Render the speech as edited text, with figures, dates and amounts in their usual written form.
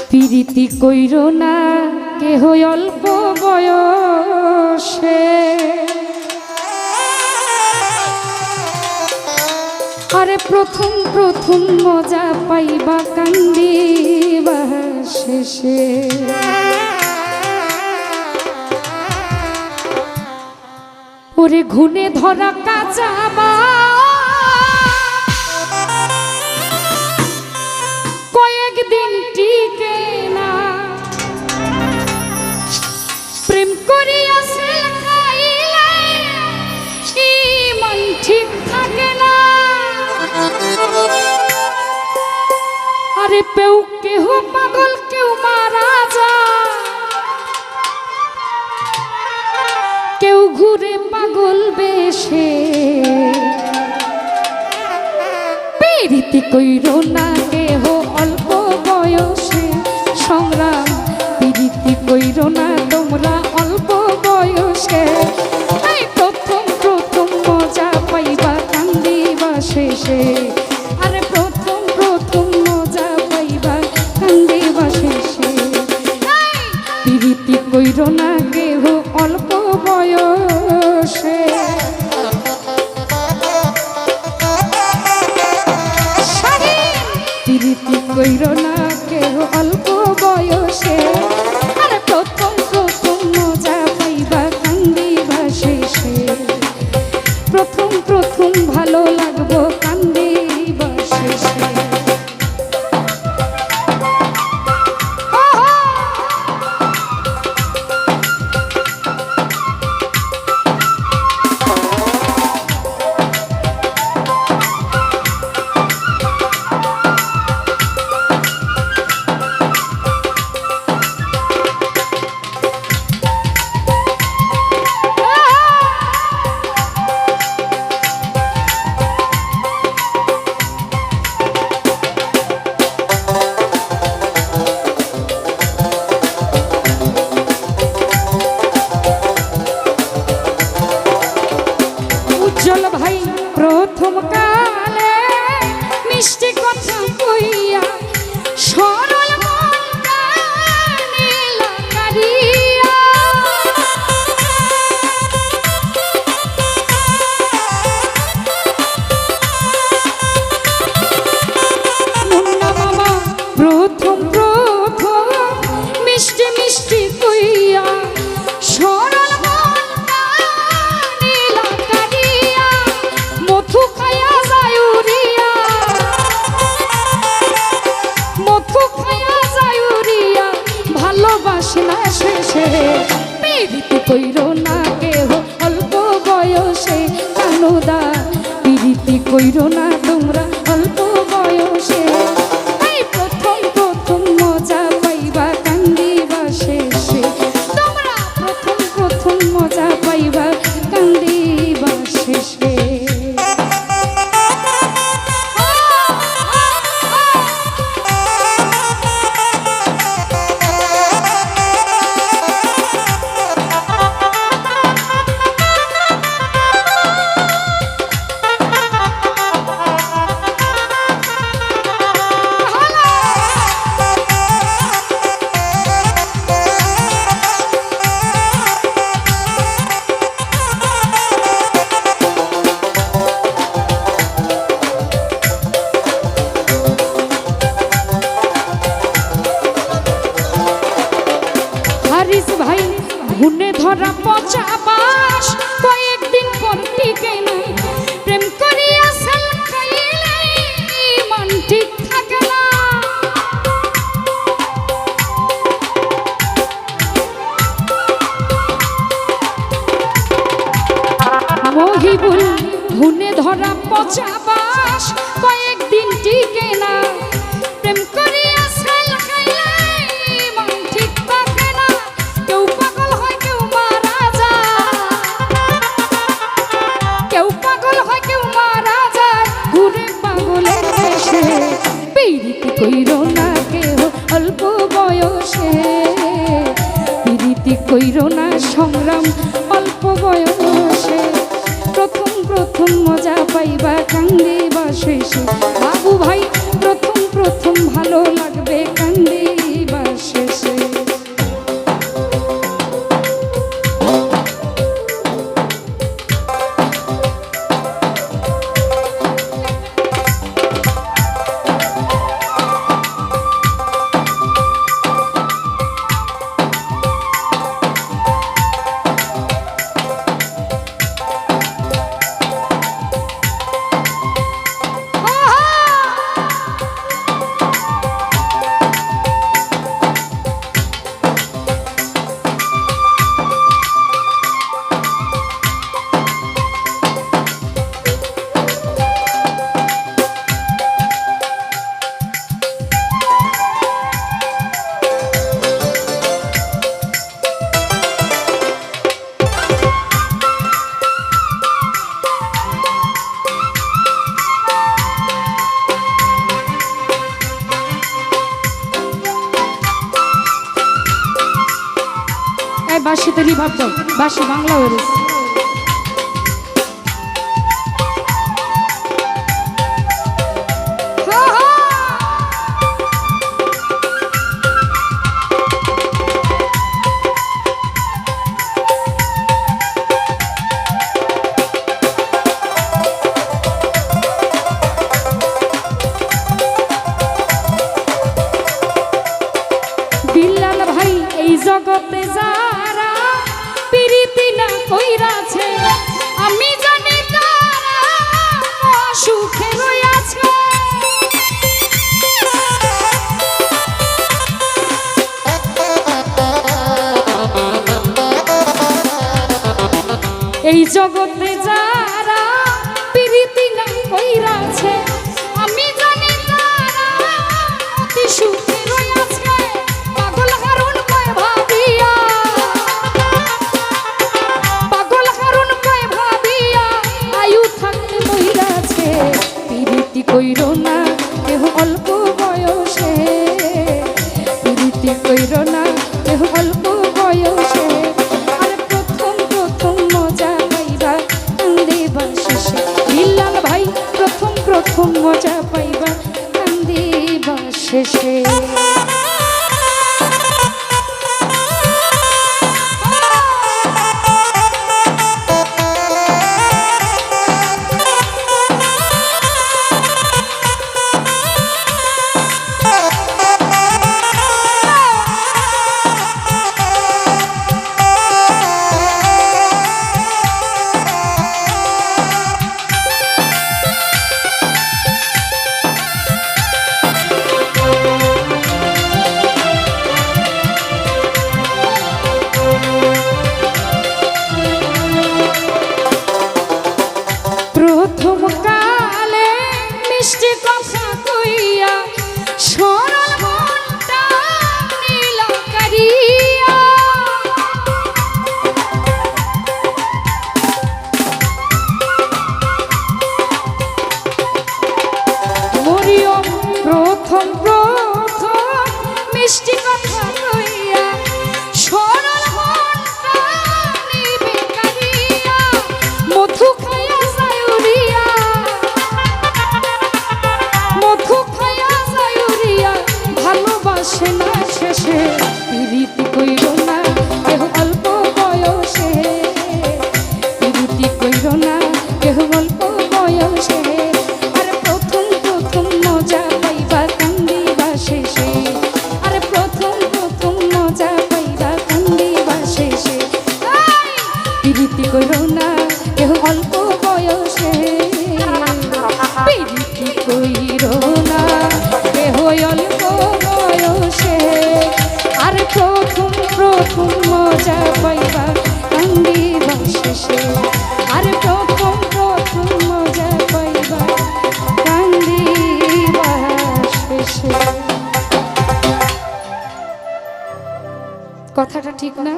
প্রীতি কইরো না কেহ অল্প বয়সে, আরে প্রথম প্রথম মজা পাইবা কান্দিবা শেষে। ওরে ঘুনে ধরা কাঁচাবা কয়েকদিন টিকে না, প্রেম করিয়াছে খাইলে মন ঠিক থাকে না। আরে পেউ কেহ পাগল কেউ মারা যায়, কেউ ঘুরে পাগল বেশে। প্রীতি কইরো না কেহ অল্প বয়সে সংগ্রাম, প্রীতি কইরো না তোমরা অল্প বয়সে। প্রথম প্রথম মজা পাইবা কান্দিবা শেষে, আরে প্রথম প্রথম মজা পাইবা কান্দিবা শেষে। প্রীতি কইরো না কেহ অল্প বয়সে। প্রীতি কইরো না কেহ অল্প বয়সে, আরে প্রথম প্রথম মজা পাইবা কান্দিবা শেষে। প্রথম প্রথম ভালো লাগবো কান্দিবা শেষে। ভাই প্রথম কালে মিষ্টি কথা কইয়া সরল মন কানিলা কারিয়া, মুন্না মামা প্রথম প্রথম মিষ্টি মিষ্টি কইয়া সরল মন কানিলা কারিয়া, মধু খায়া যায় উড়িয়া, মধু খায়া যায় উড়িয়া, ভালোবাসে না শেষে। প্রীতি কইরো না কেহ অল্প বয়সে কানুদা, প্রীতি কইরো না তোমরা অল্প বয়সে। প্রথম প্রথম মজা পাইবা কান্দিবা শেষে, তোমরা প্রথম প্রথম মজা পাইবা কান্দিবা শেষে। ভাই ঘুনে ধরা পচা বাস কয়েকদিন পর টিকে না, প্রেম করিয়া সাল খাইলে মন ঠিক থাকে না। মহিবুল ঘুনে ধরা পচা বাস কয়েকদিন টিকে না, প্রেম করিয়া সাল খাইলে মন ঠিক থাকে না। কেউ পাগল হয় কেউ মারা যায়, কেউ পাগল হয় কেউ মারা যায়, ঘুরে পাগলের দেশে। প্রীতি কইরো না কেহ অল্প বয়সে, প্রীতি কইরো না সংগ্রাম অল্প বয়সে। প্রথম প্রথম মজা পাইবা কান্দিবা শেষে, বাবু ভাই প্রথম প্রথম ভালো লাগবে কান্দিবা বাঁশিতে রিভাব দাও, বাঁশি বাংলা ওরে। বিল্লাল ভাই এই জগতে যারা প্রীতি না কইরাছে, আমি জানি তারা সুখে রইয়াছে। এই জগতে যারা প্রীতি না কইরাছে, আমি জানি তারা অতি সুখে রইয়াছে। পাগল হারুন কয় ভাবিয়া, পাগল হারুন কয় ভাবিয়া আয়ু থাকতে মইরাছে। প্রীতি কইরো না কেহ অল্প বয়সে, প্রীতি কইরো না কেহ অল্প বয়সে। আর প্রথম প্রথম মজা পাইবা কান্দিবা শেষে। বিল্লাল ভাই প্রথম প্রথম মজা পাইবা কান্দিবা শেষে। প্রথম কালে মিষ্টি কথা কইয়া সরল মনটা নীল করিয়া। মরিয়ম প্রথম প্রথম মিষ্টি কথা কইয়া সরল মনটা নিবে করিয়া। মধু খাইয়া সায়ুরিয়া, মধু খাইয়া সায়ুরিয়া ভালোবাসে না শেষে। প্রীতি কইরো না কেহ অল্প বয়সে, প্রীতি কইরো না কেহ অল্প বয়সে। আর প্রথম প্রথম মজা পাইবা কান্দিবা শেষে। আর প্রথম প্রথম মজা পাইবা কান্দিবা শেষে। প্রীতি কইরো না কেহ অল্প বয়সে, প্রীতি কইরো না কেহ অল্প বয়সে। আর প্রথম প্রথম মজা পাইবা কান্দিবা শেষে। আর প্রথম প্রথম মজা পাইবা কান্দিবা শেষে। কথাটা ঠিক না?